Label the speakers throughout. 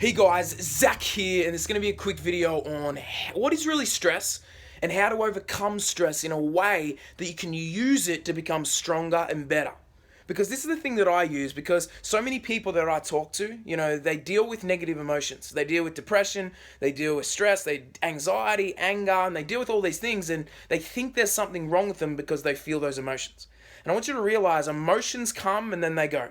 Speaker 1: Hey guys, Zach here, and this is going to be a quick video on what is really stress and how to overcome stress in a way that you can use it to become stronger and better. Because this is the thing that I use, because so many people that I talk to, they deal with negative emotions. They deal with depression, they deal with stress, anxiety, anger, and they deal with all these things, and they think there's something wrong with them because they feel those emotions. And I want you to realize emotions come and then they go.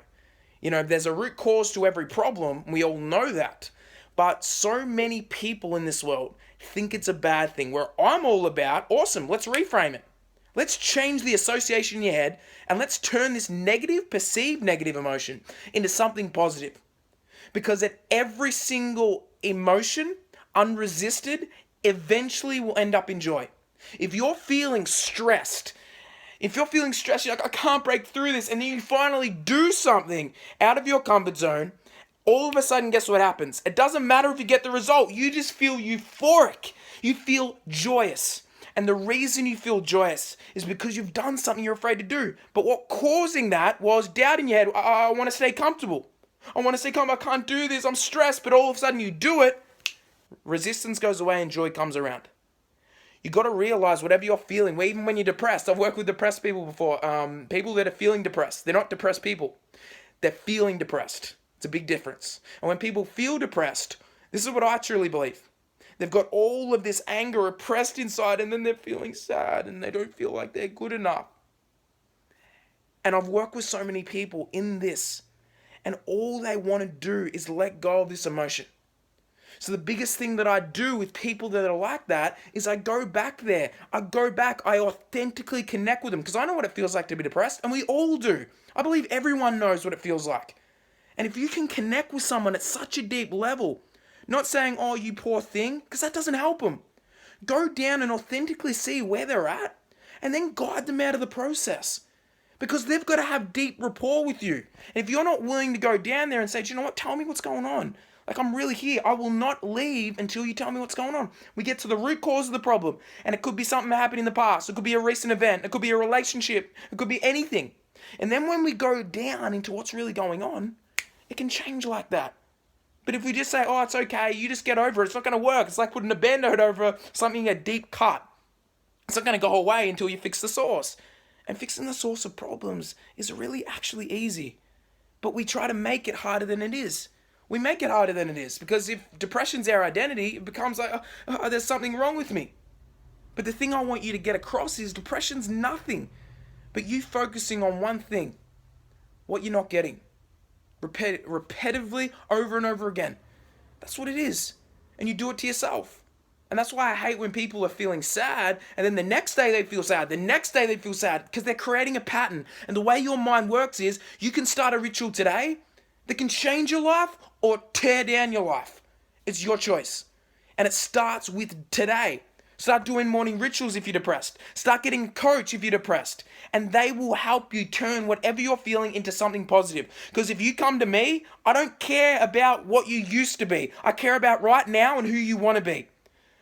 Speaker 1: There's a root cause to every problem. We all know that. But so many people in this world think it's a bad thing, where I'm all about, awesome, let's reframe it. Let's change the association in your head and let's turn this negative, perceived negative emotion into something positive. Because at every single emotion, unresisted, eventually will end up in joy. If you're feeling stressed, you're like, I can't break through this, and then you finally do something out of your comfort zone, all of a sudden, guess what happens? It doesn't matter if you get the result. You just feel euphoric. You feel joyous. And the reason you feel joyous is because you've done something you're afraid to do. But what causing that was doubt in your head. I want to stay comfortable. I can't do this. I'm stressed. But all of a sudden you do it. Resistance goes away and joy comes around. You got to realize whatever you're feeling, even when you're depressed. I've worked with depressed people before. People that are feeling depressed. They're not depressed people. They're feeling depressed. It's a big difference. And when people feel depressed, this is what I truly believe. They've got all of this anger repressed inside, and then they're feeling sad and they don't feel like they're good enough. And I've worked with so many people in this, and all they want to do is let go of this emotion. So the biggest thing that I do with people that are like that is I go back there. I authentically connect with them, because I know what it feels like to be depressed, and we all do. I believe everyone knows what it feels like. And if you can connect with someone at such a deep level, not saying, oh, you poor thing, because that doesn't help them. Go down and authentically see where they're at, and then guide them out of the process. Because they've got to have deep rapport with you. And if you're not willing to go down there and say, do you know what, tell me what's going on. Like, I'm really here. I will not leave until you tell me what's going on. We get to the root cause of the problem. And it could be something that happened in the past. It could be a recent event. It could be a relationship. It could be anything. And then when we go down into what's really going on, it can change like that. But if we just say, oh, it's okay, you just get over it, it's not going to work. It's like putting a Band-Aid over something, a deep cut. It's not going to go away until you fix the source. And fixing the source of problems is really actually easy. But we try to make it harder than it is. We make it harder than it is, because if depression's our identity, it becomes like, oh, there's something wrong with me. But the thing I want you to get across is depression's nothing but you focusing on one thing, what you're not getting. Repetitively, over and over again. That's what it is. And you do it to yourself. And that's why I hate when people are feeling sad, and then the next day they feel sad, the next day they feel sad, because they're creating a pattern. And the way your mind works is, you can start a ritual today that can change your life or tear down your life. It's your choice. And it starts with today. Start doing morning rituals if you're depressed. Start getting a coach if you're depressed. And they will help you turn whatever you're feeling into something positive. Because if you come to me, I don't care about what you used to be. I care about right now and who you want to be.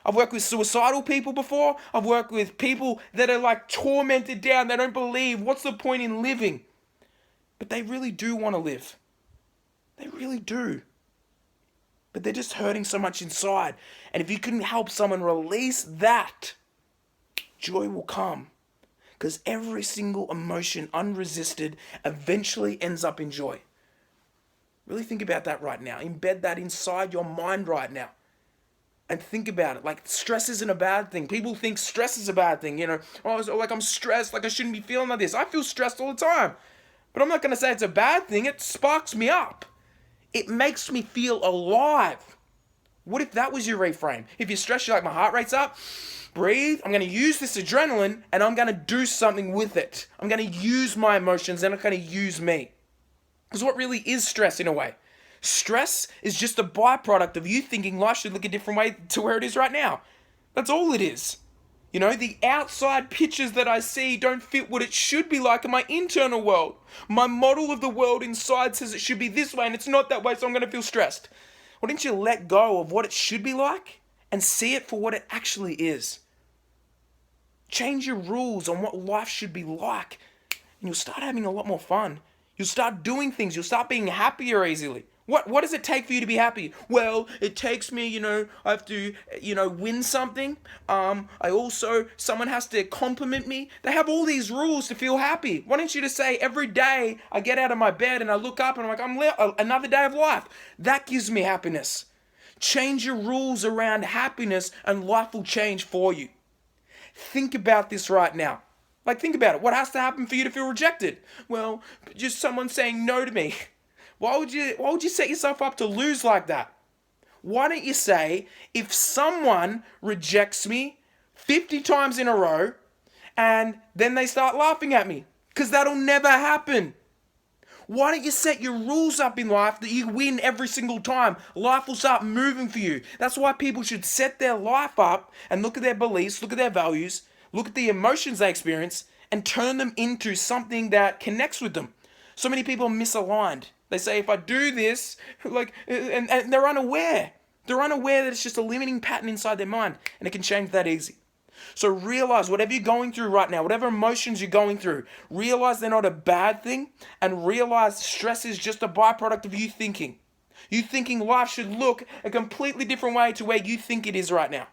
Speaker 1: I've worked with suicidal people before. I've worked with people that are like tormented down. They don't believe, what's the point in living? But they really do want to live. They really do. But they're just hurting so much inside. And if you can help someone release that, joy will come. Because every single emotion, unresisted, eventually ends up in joy. Really think about that right now. Embed that inside your mind right now. And think about it. Like, stress isn't a bad thing. People think stress is a bad thing. Oh, like I'm stressed, like I shouldn't be feeling like this. I feel stressed all the time. But I'm not going to say it's a bad thing. It sparks me up. It makes me feel alive. What if that was your reframe? If you're stressed, you're like, my heart rate's up. Breathe. I'm going to use this adrenaline and I'm going to do something with it. I'm going to use my emotions. They're not going to use me. Because what really is stress in a way? Stress is just a byproduct of you thinking life should look a different way to where it is right now. That's all it is. The outside pictures that I see don't fit what it should be like in my internal world. My model of the world inside says it should be this way and it's not that way, so I'm going to feel stressed. Why don't you let go of what it should be like and see it for what it actually is? Change your rules on what life should be like, and you'll start having a lot more fun. You'll start doing things. You'll start being happier easily. What does it take for you to be happy? Well, it takes me, I have to, win something. I also, someone has to compliment me. They have all these rules to feel happy. Why don't you just say, every day I get out of my bed and I look up and I'm like, another day of life. That gives me happiness. Change your rules around happiness and life will change for you. Think about this right now. Like, think about it. What has to happen for you to feel rejected? Well, just someone saying no to me. Why would you set yourself up to lose like that? Why don't you say, if someone rejects me 50 times in a row and then they start laughing at me? Because that'll never happen. Why don't you set your rules up in life that you win every single time? Life will start moving for you. That's why people should set their life up and look at their beliefs, look at their values, look at the emotions they experience, and turn them into something that connects with them. So many people are misaligned. They say, if I do this, and they're unaware. They're unaware that it's just a limiting pattern inside their mind, and it can change that easy. So realize whatever you're going through right now, whatever emotions you're going through, realize they're not a bad thing, and realize stress is just a byproduct of you thinking. You thinking life should look a completely different way to where you think it is right now.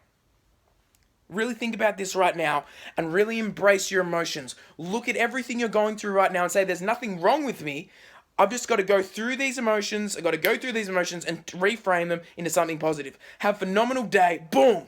Speaker 1: Really think about this right now and really embrace your emotions. Look at everything you're going through right now and say, there's nothing wrong with me. I've just got to go through these emotions. I've got to go through these emotions and reframe them into something positive. Have a phenomenal day. Boom.